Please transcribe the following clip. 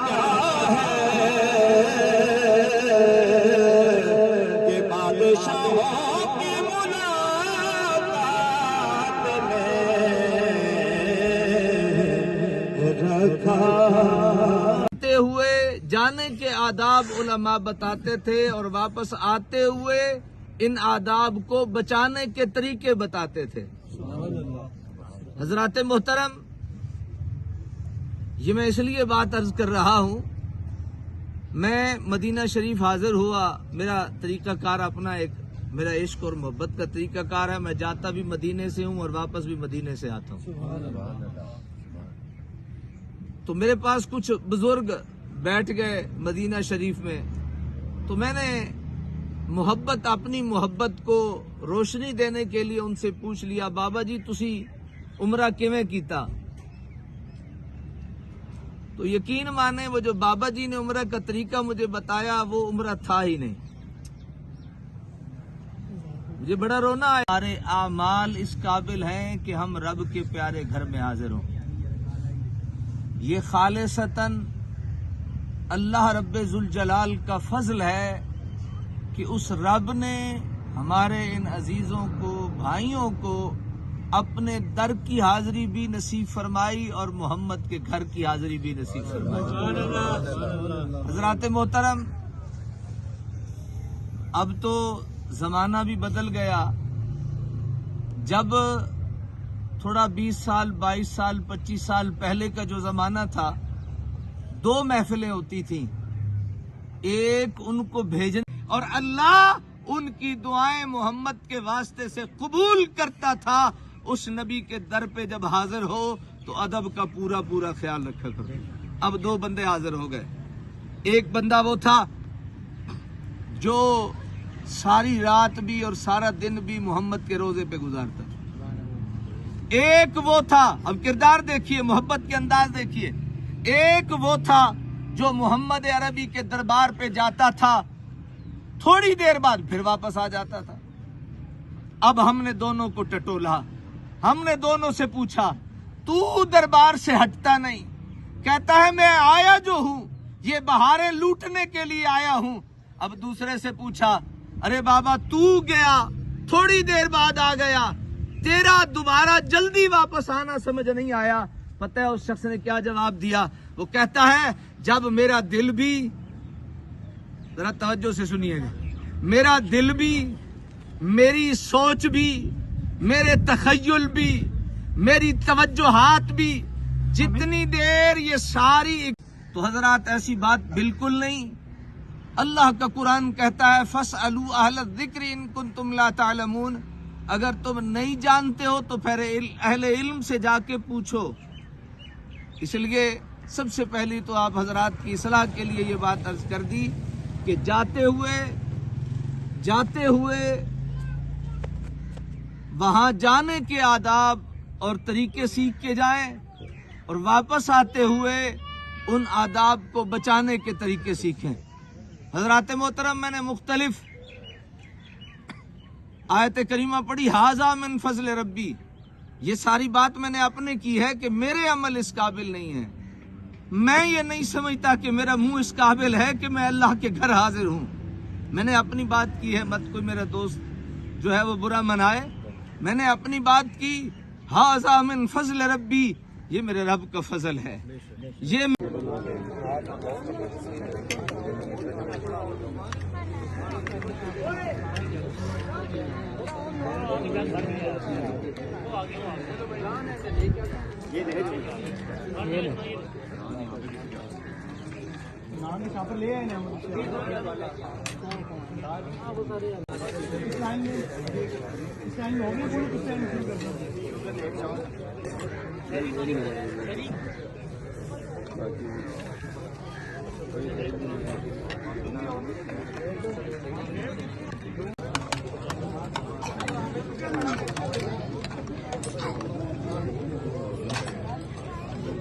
کیا ہے کہ بادشاہوں کی ملاقات میں رکھا ہوئے جانے کے آداب علماء بتاتے تھے اور واپس آتے ہوئے ان آداب کو بچانے کے طریقے بتاتے تھے۔ حضرات محترم، یہ میں اس لیے بات عرض کر رہا ہوں، میں مدینہ شریف حاضر ہوا، میرا طریقہ کار اپنا ایک میرا عشق اور محبت کا طریقہ کار ہے، میں جاتا بھی مدینے سے ہوں اور واپس بھی مدینے سے آتا ہوں۔ تو میرے پاس کچھ بزرگ بیٹھ گئے مدینہ شریف میں، تو میں نے اپنی محبت کو روشنی دینے کے لیے ان سے پوچھ لیا، بابا جی تسی عمرہ کیویں کیتا؟ تو یقین مانے وہ جو بابا جی نے عمرہ کا طریقہ مجھے بتایا وہ عمرہ تھا ہی نہیں۔ مجھے بڑا رونا آیا، ہمارے اعمال اس قابل ہیں کہ ہم رب کے پیارے گھر میں حاضر ہوں۔ یہ خالصتاً اللہ رب ذوالجلال کا فضل ہے کہ اس رب نے ہمارے ان عزیزوں کو، بھائیوں کو اپنے در کی حاضری بھی نصیب فرمائی اور محمد کے گھر کی حاضری بھی نصیب فرمائی۔ حضرات محترم، اب تو زمانہ بھی بدل گیا، جب تھوڑا 20 سال 22 سال 25 سال پہلے کا جو زمانہ تھا، 2 محفلیں ہوتی تھیں، ایک ان کو بھیجنے اور اللہ ان کی دعائیں محمد کے واسطے سے قبول کرتا تھا۔ اس نبی کے در پہ جب حاضر ہو تو ادب کا پورا خیال رکھا کرو۔ اب 2 بندے حاضر ہو گئے، ایک بندہ وہ تھا جو ساری رات بھی اور سارا دن بھی محمد کے روزے پہ گزارتا تھا، ایک وہ تھا، اب کردار دیکھیے، محبت کے انداز دیکھیے، ایک وہ تھا جو محمد عربی کے دربار پہ جاتا تھا، تھوڑی دیر بعد پھر واپس آ جاتا تھا۔ اب ہم نے دونوں کو ٹٹولا، ہم نے دونوں سے پوچھا تو دربار سے ہٹتا نہیں؟ کہتا ہے میں آیا جو ہوں یہ بہاریں لوٹنے کے لیے آیا ہوں۔ اب دوسرے سے پوچھا، ارے بابا تو گیا تھوڑی دیر بعد آ گیا، تیرا دوبارہ جلدی واپس آنا سمجھ نہیں آیا؟ پتہ ہے اس شخص نے کیا جواب دیا؟ وہ کہتا ہے جب میرا دل بھی، ذرا توجہ سے سنیے گا، میرا دل بھی، میری سوچ بھی، میرے تخیل بھی، میری توجہات بھی، جتنی دیر یہ ساری، تو حضرات ایسی بات بالکل نہیں۔ اللہ کا قرآن کہتا ہے فَاسْأَلُوا أَهْلَ الذِّكْرِ إِن كُنتُمْ لَا تَعْلَمُونَ، اگر تم نہیں جانتے ہو تو پھر اہل علم سے جا کے پوچھو۔ اس لیے سب سے پہلی تو آپ حضرات کی اصلاح کے لیے یہ بات عرض کر دی کہ جاتے ہوئے وہاں جانے کے آداب اور طریقے سیکھ کے جائیں، اور واپس آتے ہوئے ان آداب کو بچانے کے طریقے سیکھیں۔ حضرات محترم، میں نے مختلف آیت کریمہ پڑھی، ھذا من فضل ربی، یہ ساری بات میں نے اپنے کی ہے کہ میرے عمل اس قابل نہیں ہے، میں یہ نہیں سمجھتا کہ میرا منہ اس قابل ہے کہ میں اللہ کے گھر حاضر ہوں۔ میں نے اپنی بات کی ہے، مت کوئی میرا دوست جو ہے وہ برا منائے، میں نے اپنی بات کی، ھذا من فضل ربی، یہ میرے رب کا فضل ہے۔ یہ